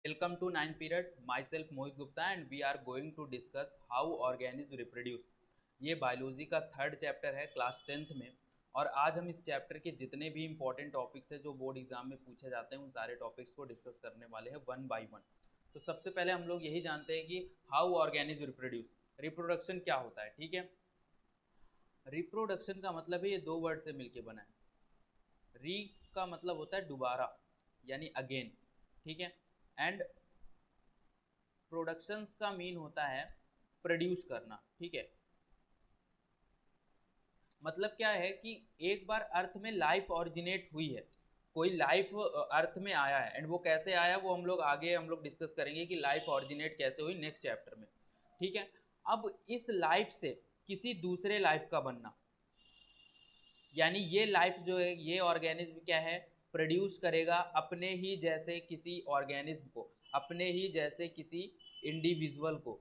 Welcome to ninth period. Myself Mohit Gupta and we are going to discuss how organisms reproduce. ये biology का third chapter है class tenth में। और आज हम इस चैप्टर के जितने भी इंपॉर्टेंट टॉपिक्स हैं जो बोर्ड एग्जाम में पूछे जाते हैं उन सारे टॉपिक्स को डिस्कस करने वाले हैं वन बाय वन। तो सबसे पहले हम लोग यही जानते हैं कि हाउ ऑर्गेनिज्म रिप्रोड्यूस, रिप्रोडक्शन क्या होता है। ठीक है, रिप्रोडक्शन का मतलब है ये दो वर्ड से मिलके बना है। री का मतलब होता है दोबारा यानी अगेन, ठीक है। एंड प्रोडक्शंस का मीन होता है प्रोड्यूस करना, ठीक है। मतलब क्या है कि एक बार अर्थ में लाइफ ऑरिजिनेट हुई है, कोई लाइफ अर्थ में आया है, एंड वो कैसे आया वो हम लोग डिस्कस करेंगे कि लाइफ ऑरिजिनेट कैसे हुई नेक्स्ट चैप्टर में, ठीक है। अब इस लाइफ से किसी दूसरे लाइफ का बनना, यानी ये लाइफ जो है ये ऑर्गेनिज्म क्या है, प्रोड्यूस करेगा अपने ही जैसे किसी ऑर्गेनिज्म को, अपने ही जैसे किसी इंडिविजुअल को।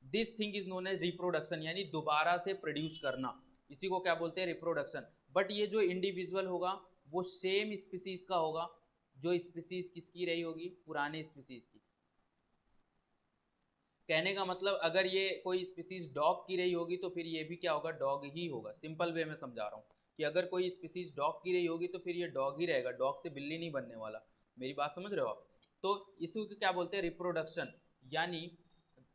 This thing is known as reproduction, यानी दोबारा से प्रोड्यूस करना, इसी को क्या बोलते हैं, रिप्रोडक्शन। बट ये जो इंडिविजुअल होगा वो सेम स्पीसीज का होगा, जो स्पीसीज किसकी रही होगी, पुराने स्पीसीज की। कहने का मतलब अगर ये कोई स्पीसीज डॉग की रही होगी तो फिर ये भी क्या होगा, डॉग ही होगा। सिंपल वे में समझा रहा हूँ कि अगर कोई स्पीसीज डॉग की रही होगी तो फिर ये डॉग ही रहेगा, डॉग से बिल्ली नहीं बनने वाला। मेरी बात समझ रहे हो आप। तो इसी को क्या बोलते हैं, रिप्रोडक्शन। यानी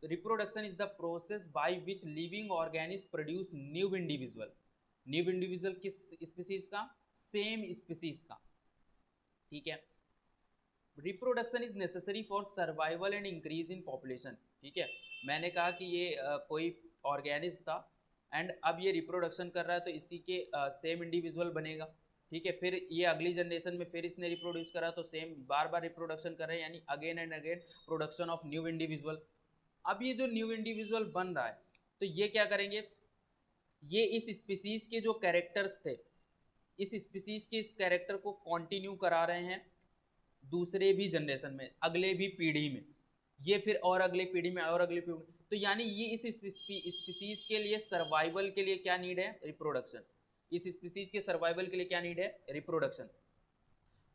reproduction is the process by which living organism produce new individual. New individual किस स्पीसीज का, सेम स्पीसीज का, ठीक है। Reproduction is necessary for survival and increase in population, ठीक है। मैंने कहा कि ये कोई ऑर्गेनिज्म था एंड अब ये रिप्रोडक्शन कर रहा है तो इसी के सेम इंडिविजुअल बनेगा, ठीक है। फिर ये अगली जनरेशन में फिर इसने रिप्रोड्यूस करा तो सेम बार बार रिप्रोडक्शन कर रहे हैं, यानी again and again production of new individual. अब ये जो न्यू इंडिविजुअल बन रहा है तो ये क्या करेंगे, ये इस स्पीसीज के जो कैरेक्टर्स थे, इस स्पीसीज के इस कैरेक्टर को कंटिन्यू करा रहे हैं दूसरे भी जनरेशन में, अगले भी पीढ़ी में, ये फिर और अगली पीढ़ी में और अगली पीढ़ी में। तो यानी ये इस स्पीसीज के लिए सर्वाइवल के लिए क्या नीड है, रिप्रोडक्शन। इस स्पीसीज के सर्वाइवल के लिए क्या नीड है, रिप्रोडक्शन।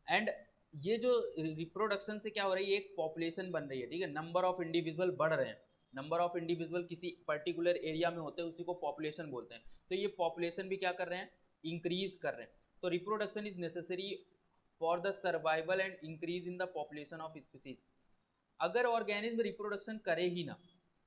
एंड ये जो रिप्रोडक्शन से क्या हो रही है, एक पॉपुलेशन बन रही है, ठीक है। नंबर ऑफ इंडिविजुअल बढ़ रहे हैं, नंबर ऑफ इंडिविजुअल किसी पर्टिकुलर एरिया में होते हैं उसी को पॉपुलेशन बोलते हैं। तो ये पॉपुलेशन भी क्या कर रहे हैं, इंक्रीज कर रहे हैं। तो reproduction is necessary for the survival and increase in the population of species. अगर ऑर्गेनिज्म रिप्रोडक्शन करे ही ना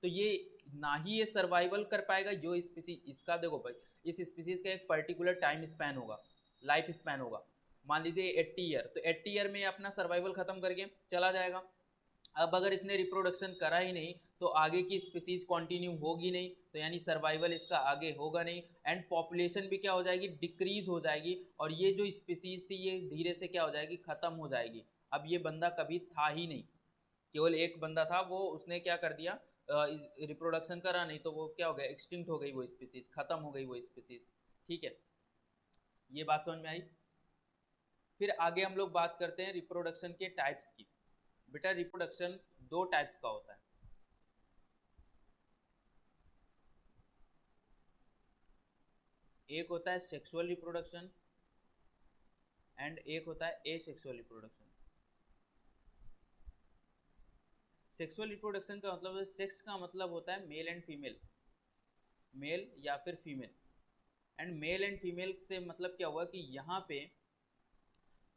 तो ये ना ही ये सर्वाइवल कर पाएगा, जो स्पीसीज इसका देखो भाई, इस स्पीसीज का एक पर्टिकुलर टाइम स्पैन होगा, लाइफ स्पैन होगा। मान लीजिए 80 ईयर, तो 80 ईयर में अपना सर्वाइवल खत्म करके चला जाएगा। अब अगर इसने रिप्रोडक्शन करा ही नहीं तो आगे की स्पीसीज कंटिन्यू होगी नहीं, तो यानी सर्वाइवल इसका आगे होगा नहीं, एंड पॉपुलेशन भी क्या हो जाएगी, डिक्रीज हो जाएगी। और ये जो स्पीसीज थी ये धीरे से क्या हो जाएगी, ख़त्म हो जाएगी। अब ये बंदा कभी था ही नहीं, केवल एक बंदा था, वो उसने क्या कर दिया, रिप्रोडक्शन करा नहीं तो वो क्या हो गया, एक्सटिंक्ट हो गई वो स्पीसीज, खत्म हो गई वो स्पीसीज, ठीक है। ये बात समझ में आई। फिर आगे हम लोग बात करते हैं रिप्रोडक्शन के टाइप्स की। बेटा रिप्रोडक्शन दो टाइप्स का होता है, एक होता है सेक्सुअल रिप्रोडक्शन एंड एक होता है एसेक्सुअल रिप्रोडक्शन। सेक्सुअल रिप्रोडक्शन का मतलब, सेक्स का मतलब होता है मेल एंड फीमेल, मेल या फिर female. And male and female से मतलब क्या हुआ कि यहाँ पे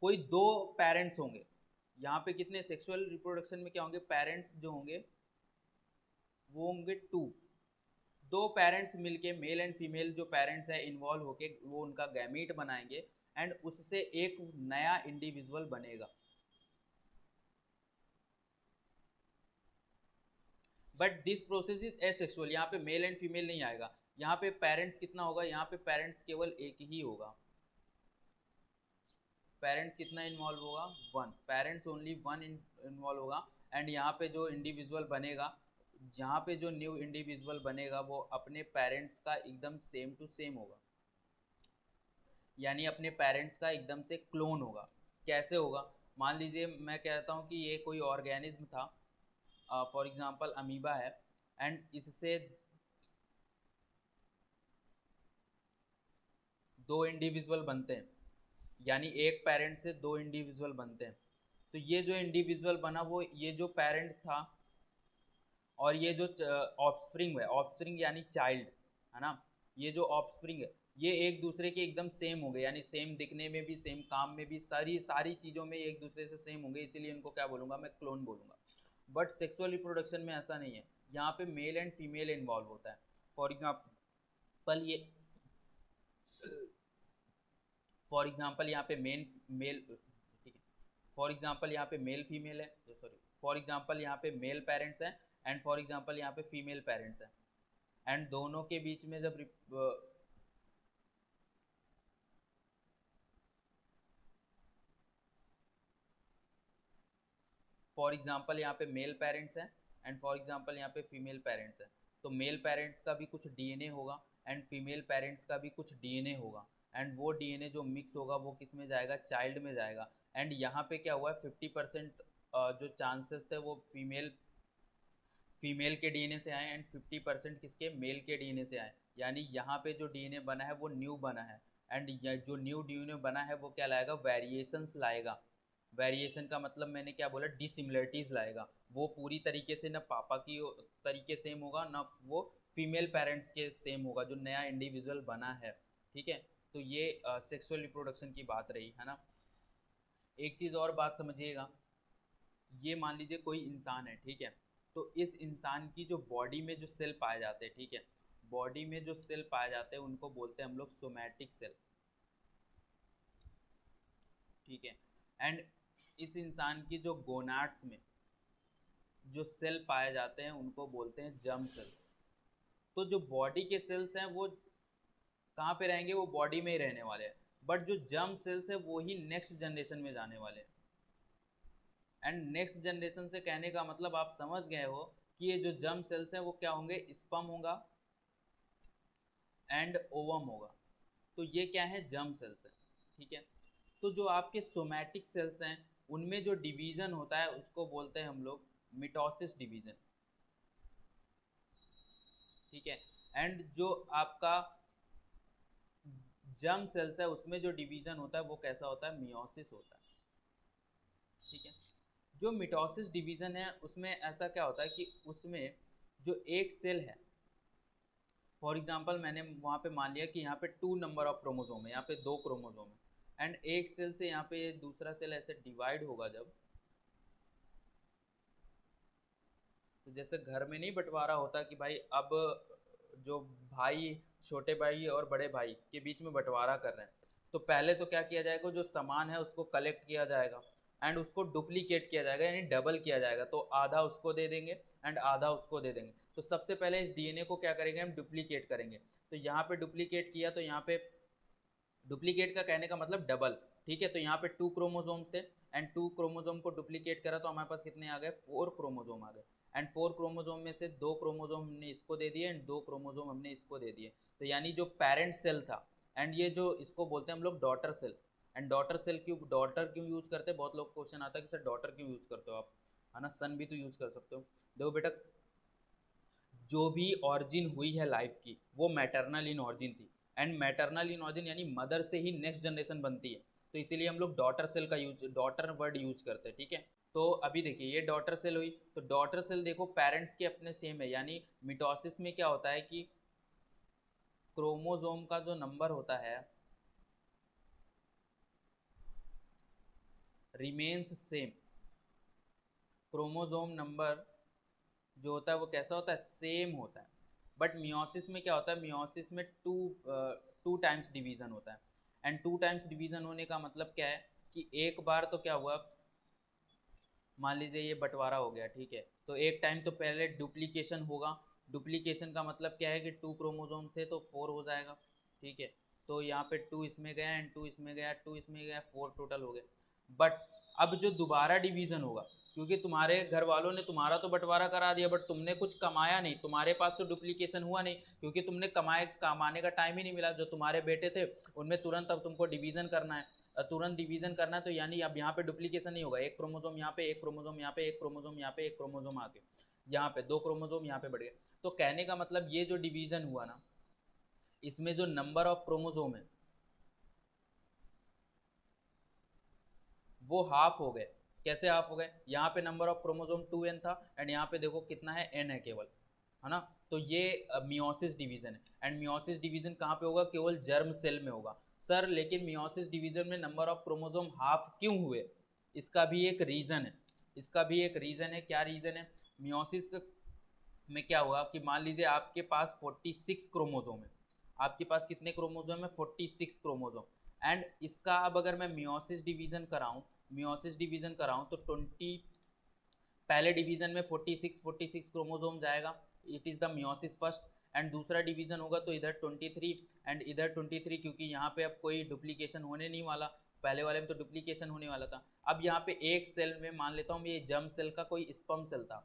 कोई दो पेरेंट्स होंगे। यहाँ पे कितने, सेक्सुअल रिप्रोडक्शन में क्या होंगे, पेरेंट्स जो होंगे वो होंगे टू। दो पेरेंट्स मिलके, मेल एंड फीमेल जो पेरेंट्स है इन्वॉल्व होके वो उनका गैमीट बनाएंगे एंड उससे एक नया इंडिविजुअल बनेगा। But this process is asexual, यहाँ पे मेल एंड फीमेल नहीं आएगा। यहाँ पे पेरेंट्स कितना होगा, यहाँ पे पेरेंट्स केवल एक ही होगा। पेरेंट्स कितना इन्वॉल्व होगा, one, parents only one involve होगा। एंड यहाँ पे जो इंडिविजुअल बनेगा, जहाँ पे जो न्यू इंडिविजुअल बनेगा वो अपने पेरेंट्स का एकदम सेम टू सेम होगा, यानी अपने पेरेंट्स का एकदम से क्लोन होगा। कैसे होगा, मान लीजिए मैं कहता हूँ कि ये कोई ऑर्गेनिज्म था, फॉर एग्जांपल अमीबा है, एंड इससे दो इंडिविजुअल बनते हैं, यानी एक पेरेंट से दो इंडिविजुअल बनते हैं। तो ये जो इंडिविजुअल बना वो ये जो पेरेंट था और ये जो ऑफस्प्रिंग है, ऑफस्प्रिंग यानी चाइल्ड है ना, ये जो ऑफस्प्रिंग है ये एक दूसरे के एकदम सेम होंगे, यानी सेम दिखने में भी, सेम काम में भी, सारी सारी चीज़ों में एक दूसरे से सेम होंगे, इसीलिए इनको क्या बोलूँगा मैं, क्लोन बोलूँगा। बट सेक्सुअल रिप्रोडक्शन में ऐसा नहीं है, यहाँ पे मेल एंड फीमेल इन्वॉल्व होता है। फॉर एग्जाम्पल ये फॉर एग्जाम्पल यहाँ पे मेल ठीक है, फॉर एग्जाम्पल यहाँ पे मेल फीमेल है, सॉरी, फॉर एग्जाम्पल यहाँ पे मेल पेरेंट्स हैं एंड फॉर एग्जाम्पल यहाँ पे फीमेल पेरेंट्स हैं, एंड दोनों के बीच में जब फॉर एग्जाम्पल यहाँ पे मेल पेरेंट्स हैं एंड फॉर एग्जाम्पल यहाँ पे फीमेल पेरेंट्स हैं, तो मेल पेरेंट्स का भी कुछ डीएनए होगा एंड फीमेल पेरेंट्स का भी कुछ डीएनए होगा, एंड वो डीएनए जो मिक्स होगा वो किस में जाएगा, चाइल्ड में जाएगा। एंड यहाँ पे क्या हुआ है, 50% जो चांसेस थे वो फीमेल के डीएनए से आए एंड 50% किसके, मेल के डीएनए से आए, यानी यहाँ पे जो डीएनए बना है वो न्यू बना है, एंड जो न्यू डीएनए बना है वो क्या लाएगा, वेरिएशंस लाएगा। वेरिएशन का मतलब मैंने क्या बोला, डिसिमिलरिटीज़ लाएगा, वो पूरी तरीके से ना पापा की तरीके सेम होगा ना वो फीमेल पेरेंट्स के सेम होगा जो नया इंडिविजुअल बना है। ठीक है, तो ये सेक्सुअल रिप्रोडक्शन की बात रही है ना। एक चीज़ और बात समझिएगा, ये मान लीजिए कोई इंसान है, ठीक है, तो इस इंसान की जो बॉडी में जो सेल पाए जाते हैं, ठीक है, बॉडी में जो सेल पाए जाते हैं उनको बोलते हैं हम लोग सोमैटिक सेल। ठीक है, एंड इस इंसान की जो गोनाड्स में जो सेल पाए जाते हैं उनको बोलते हैं जर्म सेल्स। तो जो बॉडी के सेल्स हैं वो कहाँ पे रहेंगे, वो बॉडी में ही रहने वाले हैं, बट जो जर्म सेल्स है वो ही नेक्स्ट जनरेशन में जाने वाले हैं। एंड नेक्स्ट जनरेशन से कहने का मतलब आप समझ गए हो कि ये जो जर्म सेल्स हैं वो क्या होंगे, स्पर्म होगा एंड ओवम होगा। तो ये क्या है, जर्म सेल्स है। ठीक है, तो जो आपके सोमैटिक सेल्स हैं उनमें जो डिवीजन होता है उसको बोलते हैं हम लोग मिटोसिस डिवीजन। ठीक है, एंड जो आपका जर्म सेल्स है उसमें जो डिवीजन होता है वो कैसा होता है, मियोसिस होता है। ठीक है, जो मिटोसिस डिवीजन है उसमें ऐसा क्या होता है कि उसमें जो एक सेल है, फॉर एग्जांपल मैंने वहाँ पे मान लिया कि यहाँ पे 2 नंबर ऑफ क्रोमोसोम है, यहाँ पे 2 क्रोमोसोम है, एंड एक सेल से यहाँ पे दूसरा सेल ऐसे डिवाइड होगा जब, तो जैसे घर में नहीं बंटवारा होता कि भाई अब जो भाई, छोटे भाई और बड़े भाई के बीच में बंटवारा कर रहे हैं, तो पहले तो क्या किया जाएगा, जो सामान है उसको कलेक्ट किया जाएगा एंड उसको डुप्लीकेट किया जाएगा, यानी डबल किया जाएगा, तो आधा उसको दे देंगे एंड आधा उसको दे देंगे। तो सबसे पहले इस डीएनए को क्या करेंगे, हम डुप्लीकेट करेंगे। तो यहाँ पे डुप्लीकेट किया, तो यहाँ पे डुप्लीकेट का कहने का मतलब डबल। ठीक है, तो यहाँ पे 2 क्रोमोसोम्स थे एंड 2 क्रोमोसोम को डुप्लीकेट करा तो हमारे पास कितने आ गए, 4 क्रोमोसोम आ गए, एंड 4 क्रोमोसोम में से 2 क्रोमोसोम हमने इसको दे दिए एंड 2 क्रोमोसोम हमने इसको दे दिए। तो यानी जो पेरेंट सेल था एंड ये जो इसको बोलते हैं हम लोग daughter cell. And daughter cell क्यों, डॉटर क्यों यूज करते हैं, बहुत लोग क्वेश्चन आता है कि सर डॉटर क्यों यूज करते हो आप, है ना, सन भी तो यूज कर सकते हो। देखो बेटा, जो भी ऑरिजिन हुई है लाइफ की वो मैटरनल इन ऑरिजिन थी, एंड मैटरनल इन ऑरिजिन यानी मदर से ही नेक्स्ट जनरेशन बनती है, तो इसीलिए हम लोग डॉटर सेल का यूज, डॉटर वर्ड यूज करते हैं। ठीक है, तो अभी देखिए ये डॉटर सेल हुई, तो डॉटर सेल देखो पेरेंट्स के अपने सेम है, यानी मिटोसिस में क्या होता है कि क्रोमोसोम का जो नंबर होता है रिमेन्स सेम। क्रोमोसोम नंबर जो होता है वो कैसा होता है, सेम होता है। बट मियोसिस में क्या होता है, मियोसिस में टू टाइम्स डिवीज़न होता है, एंड 2 टाइम्स डिवीज़न होने का मतलब क्या है कि एक बार तो क्या हुआ, मान लीजिए ये बंटवारा हो गया, ठीक है, तो एक टाइम तो पहले डुप्लीकेशन होगा। डुप्लीकेशन का मतलब क्या है कि 2 क्रोमोसोम थे तो 4 हो जाएगा। ठीक है, तो यहाँ पे 2 इसमें गया एंड 2 इसमें गया, 2 इसमें गया, 4 टोटल हो गए। बट अब जो दोबारा डिवीज़न होगा, क्योंकि तुम्हारे घर वालों ने तुम्हारा तो बंटवारा करा दिया बट तुमने कुछ कमाया नहीं, तुम्हारे पास तो डुप्लीकेशन हुआ नहीं, क्योंकि तुमने कमाने का टाइम ही नहीं मिला। जो तुम्हारे बेटे थे उनमें तुरंत अब तुमको डिवीज़न करना है, तुरंत डिवीज़न करना है, तो यानी अब यहाँ पे डुप्लीकेशन नहीं होगा, एक क्रोमोसोम यहाँ पे, एक क्रोमोसोम यहाँ पे, एक क्रोमोसोम यहाँ पे, एक क्रोमोसोम आके यहाँ पे 2 क्रोमोसोम यहाँ पे बढ़ गए। तो कहने का मतलब ये जो डिवीज़न हुआ ना, इसमें जो नंबर ऑफ क्रोमोसोम है वो हाफ हो गए, कैसे हाफ हो गए, यहाँ पे नंबर ऑफ क्रोमोसोम 2n था एंड यहाँ पे देखो कितना है, n है केवल, है ना। तो ये मियोसिस डिवीजन है एंड मियोसिस डिवीजन कहाँ पे होगा, केवल जर्म सेल में होगा। सर लेकिन मियोसिस डिवीजन में नंबर ऑफ क्रोमोसोम हाफ क्यों हुए, इसका भी एक रीज़न है, इसका भी एक रीज़न है। क्या रीज़न है, मियोसिस में क्या हुआ कि मान लीजिए आपके पास 46 क्रोमोसोम है, आपके पास कितने क्रोमोसोम है, 46 क्रोमोसोम। एंड इसका अब अगर मैं मियोसिस डिवीज़न कराऊँ, मियोसिस डिवीज़न कराऊँ तो 20 पहले डिवीज़न में 46 क्रोमोसोम जाएगा, it is the meiosis first. And दूसरा डिवीज़न होगा तो इधर 23 एंड इधर 23, क्योंकि यहाँ पे अब कोई डुप्लीकेशन होने नहीं वाला, पहले वाले में तो डुप्लीकेशन होने वाला था। अब यहाँ पे एक सेल में मान लेता हूँ ये जर्म सेल का कोई स्पर्म सेल था,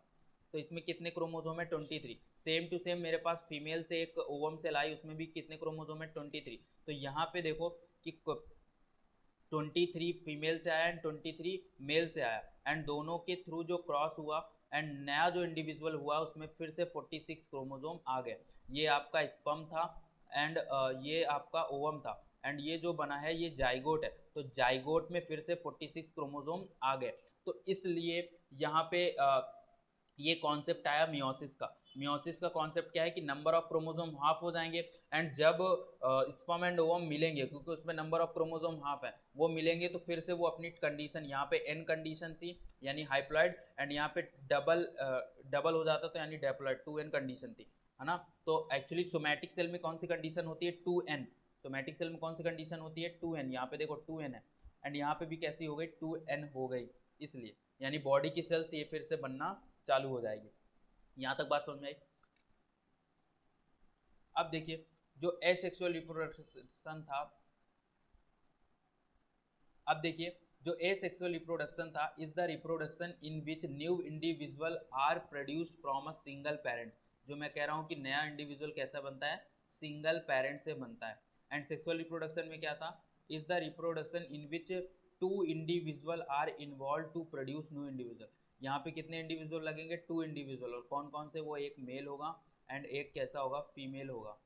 तो इसमें कितने क्रोमोसोम है, 23। सेम टू सेम मेरे पास फीमेल से एक ओवम सेल आई, उसमें भी कितने क्रोमोसोम है, 23। तो यहाँ पे देखो कि 23 फीमेल से आया एंड 23 मेल से आया, एंड दोनों के थ्रू जो क्रॉस हुआ एंड नया जो इंडिविजुअल हुआ उसमें फिर से 46 क्रोमोसोम आ गए। ये आपका स्पर्म था एंड ये आपका ओवम था एंड ये जो बना है ये जाइगोट है, तो जाइगोट में फिर से 46 क्रोमोसोम आ गए। तो इसलिए यहाँ पे ये कॉन्सेप्ट आया मियोसिस का। मियोसिस का कॉन्सेप्ट क्या है कि नंबर ऑफ क्रोमोसोम हाफ हो जाएंगे एंड जब स्पर्म एंड ओवम मिलेंगे, क्योंकि उसमें नंबर ऑफ क्रोमोसोम हाफ है, वो मिलेंगे तो फिर से वो अपनी कंडीशन, यहाँ पे एन कंडीशन थी यानी हाइप्लॉइड, एंड यहाँ पे डबल हो जाता तो यानी डेप्लॉइड, 2n कंडीशन थी, है ना। तो एक्चुअली सोमैटिक सेल में कौन सी कंडीशन होती है, 2n। सोमैटिक सेल में कौन सी कंडीशन होती है, 2n। यहाँ पे देखो 2n है एंड यहाँ पे भी कैसी हो गई, 2n हो गई, इसलिए यानी बॉडी की सेल्स ये फिर से बनना चालू हो जाएगी। यहाँ तक बात समझ में आई। अब देखिए जो एसेक्सुअल रिप्रोडक्शन था, अब देखिए जो एसेक्सुअल रिप्रोडक्शन था is the reproduction in which new individual are produced from a single parent. जो मैं कह रहा हूँ कि नया इंडिविजुअल कैसा बनता है, सिंगल पेरेंट से बनता है। एंड सेक्सुअल रिप्रोडक्शन में क्या था, is the reproduction in which two individual are involve to produce new individual. यहाँ पे कितने इंडिविजुअल लगेंगे, 2 इंडिविजुअल, और कौन कौन से, वो एक मेल होगा एंड एक कैसा होगा, फीमेल होगा।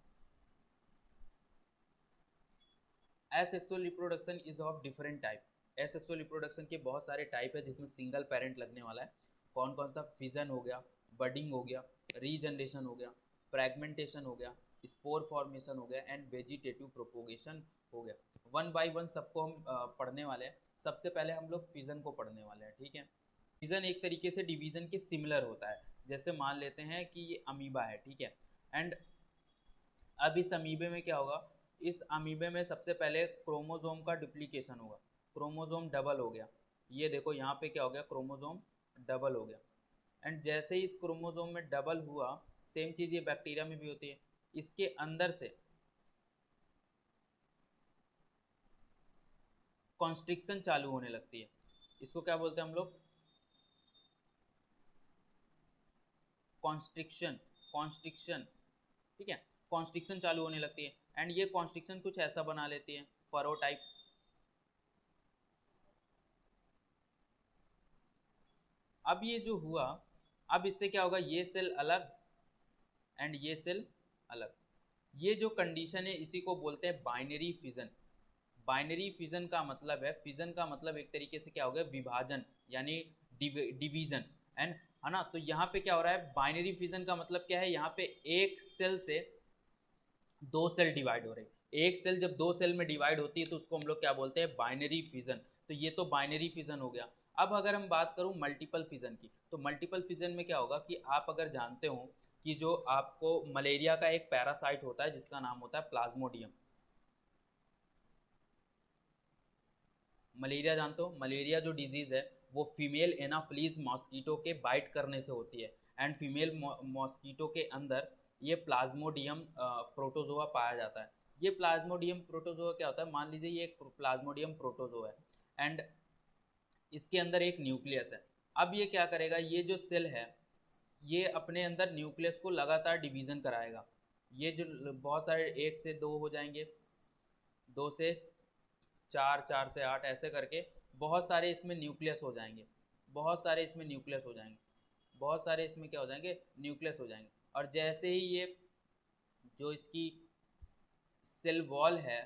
Asexual reproduction is of different type. Asexual reproduction के बहुत सारे टाइप है जिसमें सिंगल पेरेंट लगने वाला है। कौन कौन सा, फिजन हो गया, बडिंग हो गया, रीजनरेशन हो गया, फ्रैगमेंटेशन हो गया, स्पोर फॉर्मेशन हो गया एंड वेजिटेटिव प्रोपोगेशन हो गया। वन बाय वन सबको हम पढ़ने वाले हैं। सबसे पहले हम लोग फिजन को पढ़ने वाले हैं, ठीक है। फिजन एक तरीके से डिवीजन के सिमिलर होता है। जैसे मान लेते हैं कि ये अमीबा है, ठीक है, एंड अब इस अमीबे में क्या होगा, इस अमीबे में सबसे पहले क्रोमोसोम का डुप्लीकेशन होगा, क्रोमोसोम डबल हो गया। ये देखो यहाँ पे क्या हो गया, क्रोमोसोम डबल हो गया। एंड जैसे ही इस क्रोमोसोम में डबल हुआ, सेम चीज़ ये बैक्टीरिया में भी होती है, इसके अंदर से कॉन्स्ट्रिक्शन चालू होने लगती है। इसको क्या बोलते हैं हम लोग, कॉन्स्ट्रिक्शन, कॉन्स्ट्रिक्शन, ठीक है, कॉन्स्ट्रिक्शन चालू होने लगती है। एंड ये कॉन्स्ट्रिक्शन कुछ ऐसा बना लेती है, फरो टाइप। अब ये जो हुआ, अब इससे क्या होगा, ये सेल अलग एंड ये सेल अलग। ये जो कंडीशन है इसी को बोलते हैं बाइनरी फिजन। बाइनरी फिजन का मतलब है, फिजन का मतलब एक तरीके से क्या हो गया, विभाजन यानी डिवीजन, एंड है ना। तो यहाँ पे क्या हो रहा है, बाइनरी फिजन का मतलब क्या है, यहाँ पे एक सेल से दो सेल डिवाइड हो रहे हैं। एक सेल जब दो सेल में डिवाइड होती है तो उसको हम लोग क्या बोलते हैं, बाइनरी फिजन। तो ये तो बाइनरी फिजन हो गया। अब अगर हम बात करूं मल्टीपल फिजन की, तो मल्टीपल फिजन में क्या होगा कि आप अगर जानते हो कि जो आपको मलेरिया का एक पैरासाइट होता है जिसका नाम होता है प्लाज्मोडियम। मलेरिया जानते हो, मलेरिया जो डिजीज़ है वो फीमेल एनाफ्लीज मॉस्कीटो के बाइट करने से होती है। एंड फीमेल मॉस्कीटो के अंदर ये प्लाज्मोडियम प्रोटोजोआ पाया जाता है। ये प्लाज्मोडियम प्रोटोजोआ क्या होता है, मान लीजिए ये एक प्लाज्मोडियम प्रोटोजोआ है एंड इसके अंदर एक न्यूक्लियस है। अब ये क्या करेगा, ये जो सेल है ये अपने अंदर न्यूक्लियस को लगातार डिवीज़न कराएगा। ये जो बहुत सारे, एक से दो हो जाएंगे, दो से चार, चार से आठ, ऐसे करके बहुत सारे इसमें न्यूक्लियस हो जाएंगे, बहुत सारे इसमें न्यूक्लियस हो जाएंगे, बहुत सारे इसमें क्या हो जाएंगे, न्यूक्लियस हो जाएंगे। और जैसे ही ये जो इसकी सेल वॉल है,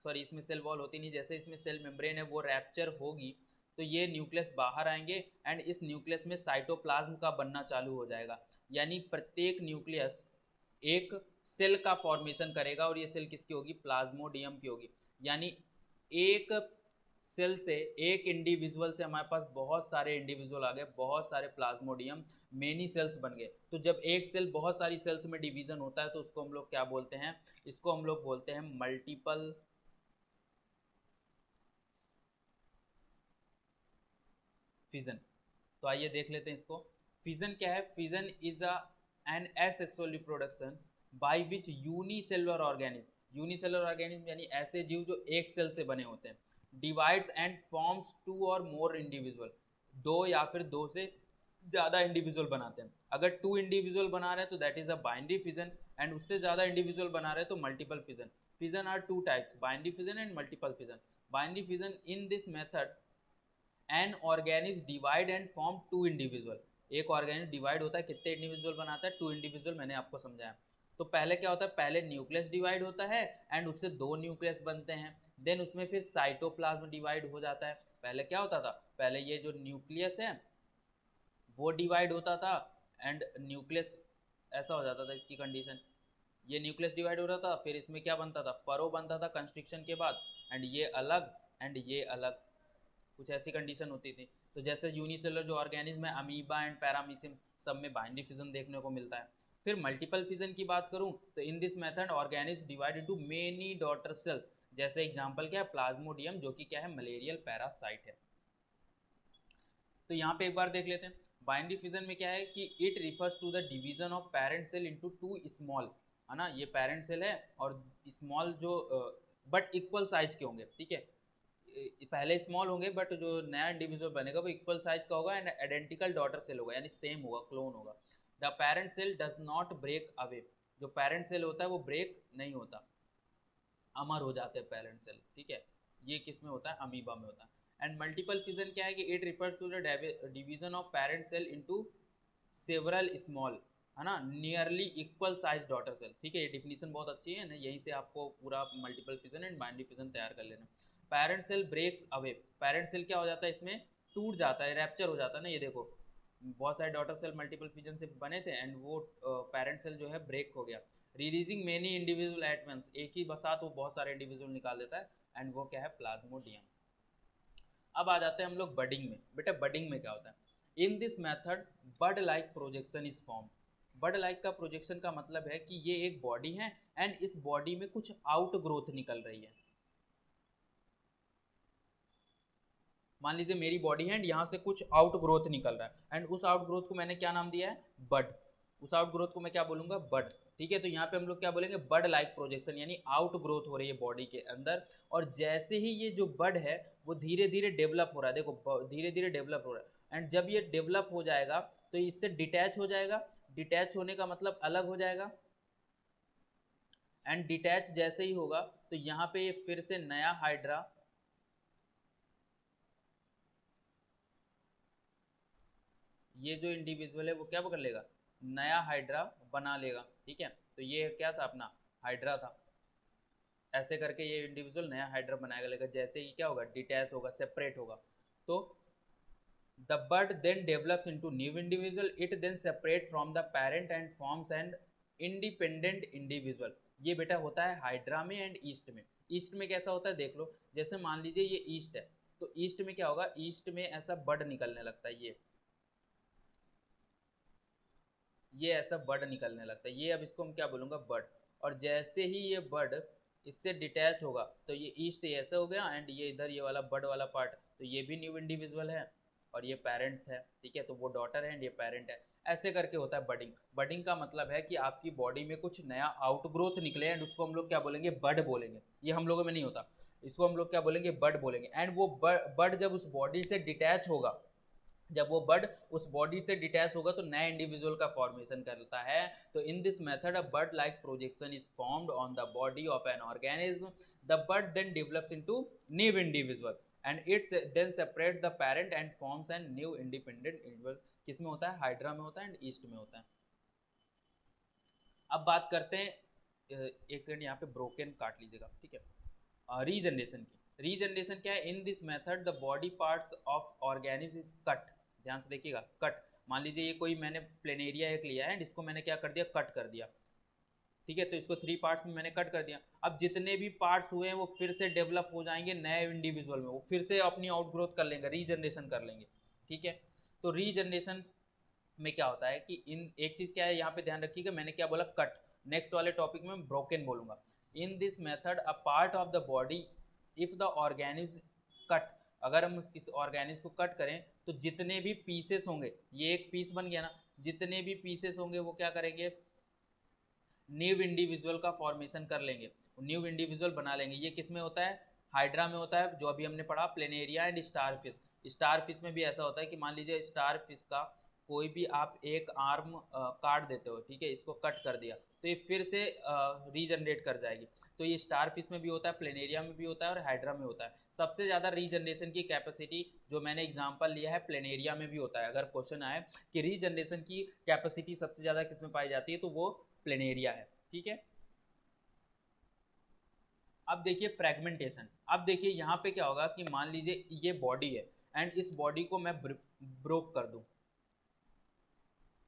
सॉरी इसमें सेल वॉल होती नहीं, जैसे इसमें सेल मेम्ब्रेन है वो रैप्चर होगी, तो ये न्यूक्लियस बाहर आएंगे एंड इस न्यूक्लियस में साइटोप्लाज्म का बनना चालू हो जाएगा। यानी प्रत्येक न्यूक्लियस एक सेल का फॉर्मेशन करेगा और ये सेल किसकी होगी, प्लाज्मोडियम की होगी। यानी एक सेल से, एक इंडिविजुअल से हमारे पास बहुत सारे इंडिविजुअल आ गए, बहुत सारे प्लाज्मोडियम, मेनी सेल्स बन गए। तो जब एक सेल बहुत सारी सेल्स में डिवीजन होता है तो उसको हम लोग क्या बोलते हैं, इसको हम लोग बोलते हैं मल्टीपल फिजन। तो आइए देख लेते हैं इसको। फिजन क्या है, fission is an asexual reproduction by which unicellular organism, unicellular organism यानी ऐसे जीव जो एक सेल से बने होते हैं, डिवाइड्स एंड फॉर्म्स टू और मोर इंडिविजुअल, दो या फिर दो से ज़्यादा इंडिविजुअल बनाते हैं। अगर टू इंडिविजुअल बना रहे हैं तो that is a binary fission, and उससे ज़्यादा इंडिविजुअल बना रहे हैं तो multiple fission. Fission are two types, binary fission and multiple fission. Binary fission, in this method an organism divide and form two individual, एक ऑर्गेनिज्म डिवाइड होता है, कितने इंडिविजुअल बनाता है, टू इंडिविजुअल, मैंने आपको समझाया। तो पहले क्या होता है, पहले न्यूक्लियस डिवाइड होता है एंड उससे दो न्यूक्लियस बनते हैं, देन उसमें फिर साइटोप्लाज्म डिवाइड हो जाता है। पहले क्या होता था, पहले ये जो न्यूक्लियस है वो डिवाइड होता था एंड न्यूक्लियस ऐसा हो जाता था, इसकी कंडीशन, ये न्यूक्लियस डिवाइड हो रहा था, फिर इसमें क्या बनता था, फरो बनता था कंस्ट्रिक्शन के बाद, एंड ये अलग एंड ये अलग, कुछ ऐसी कंडीशन होती थी। तो जैसे यूनिसेलुलर जो ऑर्गेनिज्म है, अमीबा एंड पैरामीसियम, सब में बाइनरी फिजन देखने को मिलता है। फिर मल्टीपल फिजन की बात करूं तो in this method organism divide into many daughter cells, जैसे एग्जांपल क्या है, प्लाज्मोडियम, जो कि क्या है, मलेरियल पैरासाइट है। तो यहाँ पे एक बार देख लेते हैं, बाइनरी फिजन में क्या है कि it refers to the division of parent cell into two small, है ना, ये पेरेंट सेल है और स्मॉल जो बट इक्वल साइज के होंगे, ठीक है, पहले स्मॉल होंगे बट जो नया इंडिविजुअल बनेगा वो इक्वल साइज का होगा एंड आइडेंटिकल डॉटर सेल होगा, यानी सेम होगा, क्लोन होगा। The parent cell does not break away, जो पेरेंट सेल होता है वो ब्रेक नहीं होता, अमर हो जाते हैं पेरेंट सेल, ठीक है। ये किस में होता है, अमीबा में होता है। एंड मल्टीपल फिजन क्या है कि it refers to the division of parent cell into several small, है ना, nearly equal size daughter cell, ठीक है। ये डिफिनीशन बहुत अच्छी है ना, यहीं से आपको पूरा multiple fission and binary fission तैयार कर लेना। Parent cell breaks away, parent cell क्या हो जाता है, इसमें टूट जाता है, रैप्चर हो जाता है ना, ये देखो बहुत सारे डॉटर सेल मल्टीपल फिजन से बने थे एंड वो पेरेंट सेल जो है ब्रेक हो गया, releasing many individual at once, एक ही बसात वो बहुत सारे इंडिविजुअल निकाल देता है एंड वो क्या है, प्लाज्मोडियम। अब आ जाते हैं हम लोग बडिंग में। बेटा बडिंग में क्या होता है, in this method bud like projection is form. Bud like का प्रोजेक्शन का मतलब है कि ये एक बॉडी है एंड इस बॉडी में कुछ आउट ग्रोथ निकल रही है। मान लीजिए मेरी बॉडी है एंड यहाँ से कुछ आउट ग्रोथ निकल रहा है एंड उस आउट ग्रोथ को मैंने क्या नाम दिया है, बड। उस आउट ग्रोथ को मैं क्या बोलूंगा, बड, ठीक है। तो यहाँ पे हम लोग क्या बोलेंगे, बड लाइक प्रोजेक्शन, यानी आउट ग्रोथ हो रही है बॉडी के अंदर। और जैसे ही ये जो बड है वो धीरे धीरे डेवलप हो रहा है, देखो धीरे धीरे डेवलप हो रहा है, एंड जब ये डेवलप हो जाएगा तो इससे डिटैच हो जाएगा, डिटैच होने का मतलब अलग हो जाएगा, एंड डिटैच जैसे ही होगा तो यहाँ पे ये फिर से नया हाइड्रा, ये जो इंडिविजुअल है वो क्या कर लेगा, नया हाइड्रा बना लेगा, ठीक है। तो ये क्या था, अपना हाइड्रा था, ऐसे करके ये इंडिविजुअल नया हाइड्रा बनाएगा लेगा, जैसे ही क्या होगा, डिटैच होगा, सेपरेट होगा। तो the bud then develops into new individual, it then separate from the parent and forms and independent individual. ये बेटा होता है हाइड्रा में एंड ईस्ट में। ईस्ट में कैसा होता है देख लो, जैसे मान लीजिए ये ईस्ट है, तो ईस्ट में क्या होगा, ईस्ट में ऐसा बड निकलने लगता है, ये ऐसा बड निकलने लगता है, ये अब इसको हम क्या बोलूँगा, बड। और जैसे ही ये बड इससे डिटैच होगा तो ये ईस्ट ऐसा हो गया एंड ये इधर ये वाला बड वाला पार्ट, तो ये भी न्यू इंडिविजुअल है और ये पेरेंट है, ठीक है। तो वो डॉटर है एंड ये पेरेंट है, ऐसे करके होता है बडिंग। बडिंग का मतलब है कि आपकी बॉडी में कुछ नया आउटग्रोथ निकले एंड उसको हम लोग क्या बोलेंगे, बड बोलेंगे। ये हम लोगों में नहीं होता, इसको हम लोग क्या बोलेंगे, बड बोलेंगे। एंड वो बड जब उस बॉडी से डिटैच होगा, जब वो बड उस बॉडी से डिटैच होगा तो नए इंडिविजुअल का फॉर्मेशन करता है। तो in this method a bud like projection is formed on the body of an organism. The bud then develops into new individual and it's then separate the parent and forms an new independent individual. किस में होता है, hydra में होता है and east में होता है। अब बात करते हैं, एक सेकंड यहाँ पे ब्रोकन काट लीजिएगा, ठीक है, रीजनरेशन की। रीजनरेशन क्या है, in this method the body parts of organism is cut, ध्यान से देखिएगा, कट। मान लीजिए ये कोई मैंने प्लेनेरिया एक लिया है, इसको मैंने क्या कर दिया, कट कर दिया, ठीक है, तो इसको 3 पार्ट्स में मैंने कट कर दिया। अब जितने भी पार्ट्स हुए हैं वो फिर से डेवलप हो जाएंगे नए इंडिविजुअल में, वो फिर से अपनी आउटग्रोथ कर लेंगे, रीजनरेशन कर लेंगे, ठीक है। तो रीजनरेशन में क्या होता है कि इन एक चीज़ क्या है यहाँ पे ध्यान रखिएगा, मैंने क्या बोला, कट। नेक्स्ट वाले टॉपिक में ब्रोकन बोलूँगा। इन this method a part of the body if the organism cut, अगर हम किसी ऑर्गेनिज्म को कट करें तो जितने भी पीसेस होंगे, ये एक पीस बन गया ना, जितने भी पीसेस होंगे वो क्या करेंगे, न्यू इंडिविजुअल का फॉर्मेशन कर लेंगे, न्यू इंडिविजुअल बना लेंगे। ये किस में होता है, हाइड्रा में होता है, जो अभी हमने पढ़ा, planaria and star fish. Star fish में भी ऐसा होता है कि मान लीजिए स्टार फिश का कोई भी आप एक आर्म काट देते हो, ठीक है, इसको कट कर दिया तो ये फिर से रीजनरेट कर जाएगी। तो ये स्टार फिश में भी होता है, प्लेनेरिया में भी होता है और हाइड्रा में होता है। सबसे ज़्यादा रीजनरेशन की कैपेसिटी जो मैंने एग्जांपल लिया है प्लेनेरिया में भी होता है। अगर क्वेश्चन आए कि रीजनरेशन की कैपेसिटी सबसे ज़्यादा किस में पाई जाती है, तो वो प्लेनेरिया है, ठीक है। अब देखिए फ्रेगमेंटेशन। अब देखिए यहाँ पे क्या होगा कि मान लीजिए ये बॉडी है एंड इस बॉडी को मैं ब्रोक कर दूं,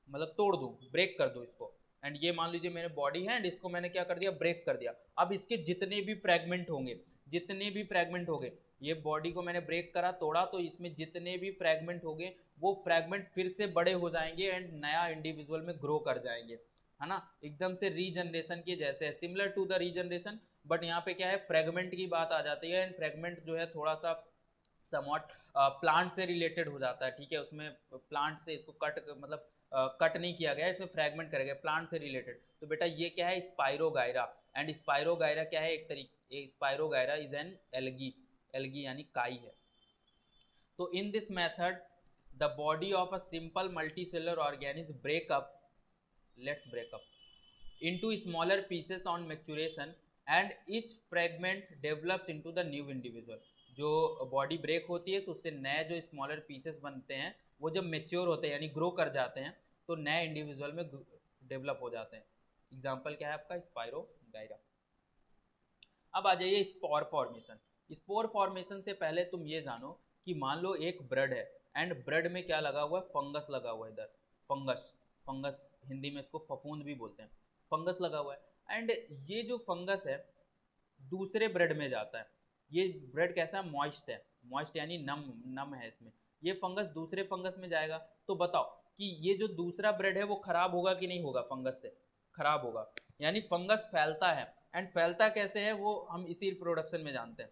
मतलब तोड़ दूं, ब्रेक कर दूं इसको, एंड ये मान लीजिए मेरे बॉडी है एंड इसको मैंने क्या कर दिया, ब्रेक कर दिया। अब इसके जितने भी फ्रैगमेंट होंगे, जितने भी फ्रैगमेंट होंगे, ये बॉडी को मैंने ब्रेक करा, तोड़ा, तो इसमें जितने भी फ्रैगमेंट होंगे वो फ्रैगमेंट फिर से बड़े हो जाएंगे एंड नया इंडिविजुअल में ग्रो कर जाएंगे, है ना, एकदम से रीजनरेशन के जैसे है, similar to the regeneration. But यहाँ पे क्या है, फ्रैगमेंट की बात आ जाती है एंड फ्रैगमेंट जो है थोड़ा सा समॉट प्लांट से रिलेटेड हो जाता है, ठीक है, उसमें प्लांट से इसको कट मतलब कट नहीं किया गया, इसमें फ्रैगमेंट करेगा, प्लांट से रिलेटेड। तो बेटा ये क्या है, स्पाइरोगायरा, एंड स्पाइरोगायरा क्या है, एक तरीके, spirogyra is an algae, algae यानी काई है। तो in this method the body of a simple multicellular organism breakup, let's breakup into smaller pieces on maturation and each fragment develops into the new individual। जो body break होती है तो उससे नए जो स्मॉलर पीसेस बनते हैं वो जब मेच्योर होते हैं यानी ग्रो कर जाते हैं तो नए इंडिविजुअल में डेवलप हो जाते हैं। एग्जाम्पल क्या है आपका, स्पाइरोगायरा। अब आ जाइए स्पोर फॉर्मेशन। स्पोर फॉर्मेशन से पहले तुम ये जानो कि मान लो एक ब्रेड है एंड ब्रेड में क्या लगा हुआ है, फंगस लगा हुआ है, इधर फंगस, फंगस हिंदी में इसको फफूंद भी बोलते हैं, फंगस लगा हुआ है एंड ये जो फंगस है दूसरे ब्रेड में जाता है। ये ब्रेड कैसा है, मॉइस्ट है, मॉइस्ट यानी नम, नम है इसमें। ये फंगस दूसरे फंगस में जाएगा, तो बताओ कि ये जो दूसरा ब्रेड है वो खराब होगा कि नहीं होगा, फंगस से खराब होगा। यानी फंगस फैलता है एंड फैलता कैसे है वो हम इसी प्रोडक्शन में जानते हैं,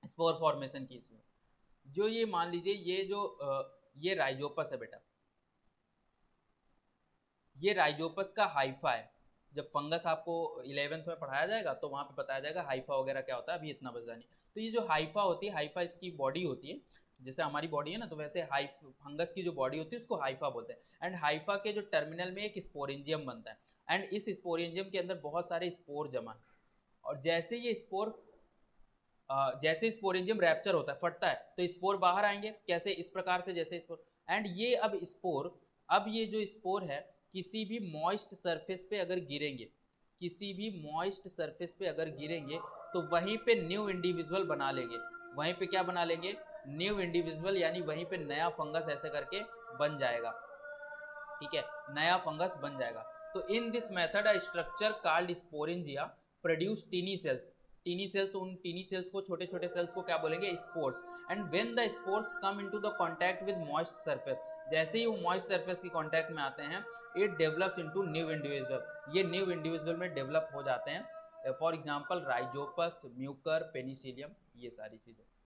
स्पोर फॉर्मेशन की इसमें। जो ये मान लीजिए ये जो ये राइजोपस है बेटा, ये राइजोपस का हाइफा है। जब फंगस आपको 11th में पढ़ाया जाएगा तो वहाँ पे बताया जाएगा हाइफा वगैरह क्या होता है, अभी इतना बचा नहीं। तो ये जो हाइफा होती है, हाइफा इसकी बॉडी होती है, जैसे हमारी बॉडी है ना, तो वैसे फंगस की जो बॉडी होती है उसको हाइफा बोलते हैं। एंड हाइफा के जो टर्मिनल में एक स्पोरेंजियम बनता है एंड इस स्पोरेंजियम के अंदर बहुत सारे स्पोर जमा है। और जैसे ये स्पोर जैसे स्पोरेंजियम रैप्चर होता है, फटता है, तो स्पोर बाहर आएंगे, कैसे, इस प्रकार से, जैसे स्पोर। एंड ये अब स्पोर, अब ये जो स्पोर है किसी भी मॉइस्ट सरफेस पे अगर गिरेंगे, किसी भी मॉइस्ट सरफेस पे अगर गिरेंगे तो वहीं पे न्यू इंडिविजुअल बना लेंगे, वहीं पे क्या बना लेंगे, न्यू इंडिविजुअल, यानी वहीं पे नया फंगस ऐसे करके बन जाएगा, ठीक है, नया फंगस बन जाएगा। तो in this method a structure called sporangia produce tiny cells, tiny cells, उन टीनी सेल्स को, छोटे छोटे सेल्स को क्या बोलेंगे, spores. And when the spores come into the contact with moist surface, जैसे ही वो मॉइस्ट सरफेस की कांटेक्ट में आते हैं, it develops into new individual, ये न्यू इंडिविजुअल में डेवलप हो जाते हैं। For example Rhizopus, Mucor, Penicillium, ये सारी चीज़ें।